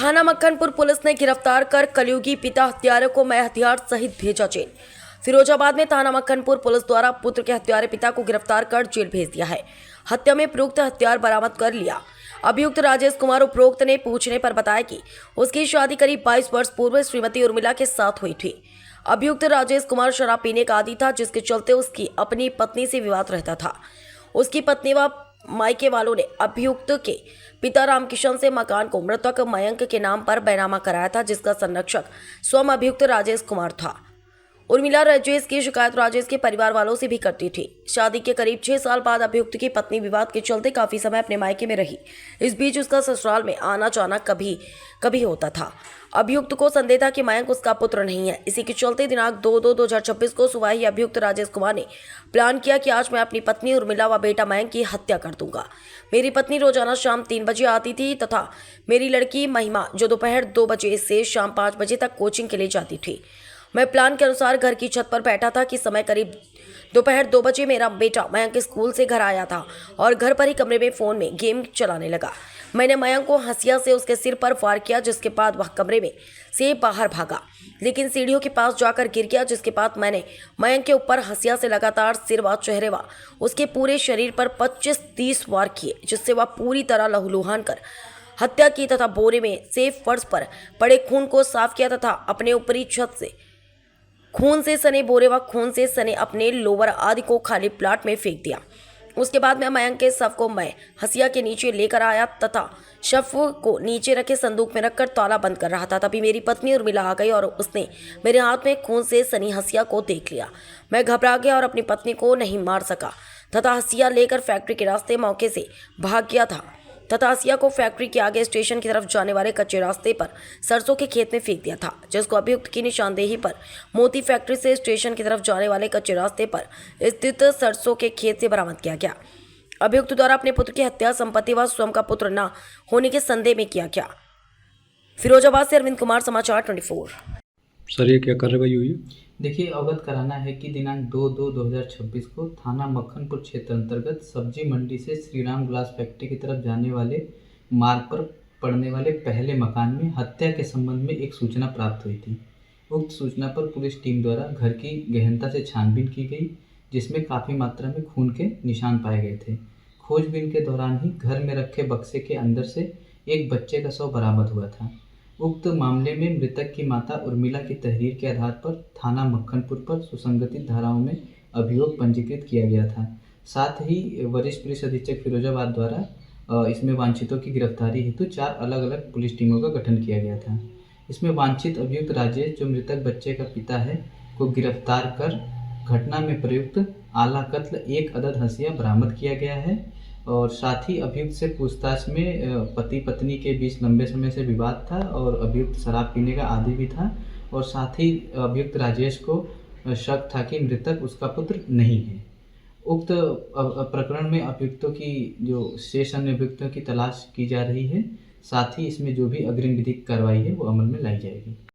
थाना मक्खनपुर पुलिस ने गिरफ्तार कर कलयुगी पिता हत्यारे को मैं हथियार सहित भेजा जेल। फिरोजाबाद में थाना मक्खनपुर पुलिस द्वारा पुत्र के हत्यारे पिता को गिरफ्तार कर जेल भेज दिया है। हत्या में प्रयुक्त हथियार बरामद कर लिया। अभियुक्त राजेश कुमार उपरोक्त ने पूछने पर बताया कि उसकी शादी करीब 22 वर्ष पूर्व श्रीमती उर्मिला के साथ हुई थी। अभियुक्त राजेश कुमार शराब पीने का आदी था, जिसके चलते उसकी अपनी पत्नी से विवाद रहता था। उसकी पत्नी व मायके वालों ने अभियुक्त के पिता रामकिशन से मकान को मृतक मयंक के नाम पर बैनामा कराया था, जिसका संरक्षक स्वयं अभियुक्त राजेश कुमार था। उर्मिला राजेश की शिकायत राजेश के परिवार वालों से भी करती थी। शादी के करीब 6 साल बाद अभियुक्त की पत्नी विवाद के चलते काफी समय अपने मायके में रही। इस बीच उसका ससुराल में आना जाना कभी कभी होता था। अभियुक्त को संदेह था कि मयंक उसका पुत्र नहीं है। इसी के चलते दिनांक 2/2/2026 को सुबह ही अभियुक्त राजेश कुमार ने प्लान किया कि आज मैं अपनी पत्नी उर्मिला व बेटा मयंक की हत्या कर दूंगा। मेरी पत्नी रोजाना शाम 3 बजे आती थी तथा मेरी लड़की महिमा जो दोपहर 2 बजे से शाम 5 बजे तक कोचिंग के लिए जाती थी। मैं प्लान के अनुसार घर की छत पर बैठा था कि समय करीब दोपहर 2 बजे मेरा बेटा मयंक स्कूल से घर आया था और घर पर ही कमरे में फोन में गेम चलाने लगा। मैंने मयंक को हंसिया से उसके सिर पर वार किया, जिसके बाद वह कमरे में से बाहर भागा, लेकिन सीढ़ियों के पास जाकर गिर गया। जिसके बाद मैंने मयंक के ऊपर हंसिया से लगातार सिर व चेहरे व उसके पूरे शरीर पर 25-30 वार किए, जिससे वह पूरी तरह लहूलुहान कर हत्या की तथा बोरे में से फर्श पर पड़े खून को साफ किया तथा अपने ऊपरी छत से खून से सने बोरे व खून से सने अपने लोवर आदि को खाली प्लाट में फेंक दिया। उसके बाद मैं मयंक के शव को मैं हंसिया के नीचे लेकर आया तथा शव को नीचे रखे संदूक में रखकर ताला बंद कर रहा था। तभी मेरी पत्नी उर्मिला आ गई और उसने मेरे हाथ में खून से सनी हंसिया को देख लिया। मैं घबरा गया और अपनी पत्नी को नहीं मार सका तथा हंसिया लेकर फैक्ट्री के रास्ते मौके से भाग गया था तथा हंसिया को फैक्ट्री के आगे स्टेशन की तरफ जाने वाले कच्चे रास्ते पर सरसों के खेत में फेंक दिया था, जिसको अभियुक्त की निशानदेही पर मोती फैक्ट्री से स्टेशन की तरफ जाने वाले कच्चे रास्ते पर स्थित सरसों के खेत से बरामद किया गया। अभियुक्त द्वारा अपने पुत्र की हत्या संपत्ति व स्वयं का पुत्र न होने के संदेह में किया गया। फिरोजाबाद से अरविंद कुमार, समाचार 24। सर ये क्या कार्रवाई हुई? देखिए, अवगत कराना है कि दिनांक 2/2/2026 को थाना मक्खनपुर क्षेत्र अंतर्गत सब्जी मंडी से श्रीराम ग्लास फैक्ट्री की तरफ जाने वाले मार्ग पर पड़ने वाले पहले मकान में हत्या के संबंध में एक सूचना प्राप्त हुई थी। उक्त सूचना पर पुलिस टीम द्वारा घर की गहनता से छानबीन की गई, जिसमें काफ़ी मात्रा में खून के निशान पाए गए थे। खोजबीन के दौरान ही घर में रखे बक्से के अंदर से एक बच्चे का शव बरामद हुआ था। उक्त मामले में मृतक की माता उर्मिला की तहरीर के आधार पर थाना मक्खनपुर पर सुसंगठित धाराओं में अभियोग पंजीकृत किया गया था। साथ ही वरिष्ठ पुलिस अधीक्षक फिरोजाबाद द्वारा इसमें वांछितों की गिरफ्तारी हेतु 4 अलग अलग पुलिस टीमों का गठन किया गया था। इसमें वांछित अभियुक्त राजेश, जो मृतक बच्चे का पिता है, को गिरफ्तार कर घटना में प्रयुक्त आला कत्ल 1 अदद हंसिया बरामद किया गया है और साथ ही अभियुक्त से पूछताछ में पति पत्नी के बीच लंबे समय से विवाद था और अभियुक्त शराब पीने का आदी भी था और साथ ही अभियुक्त राजेश को शक था कि मृतक उसका पुत्र नहीं है। उक्त प्रकरण में अभियुक्तों की जो शेष अन्य अभियुक्तों की तलाश की जा रही है। साथ ही इसमें जो भी अग्रिम विधिक कार्रवाई है वो अमल में लाई जाएगी।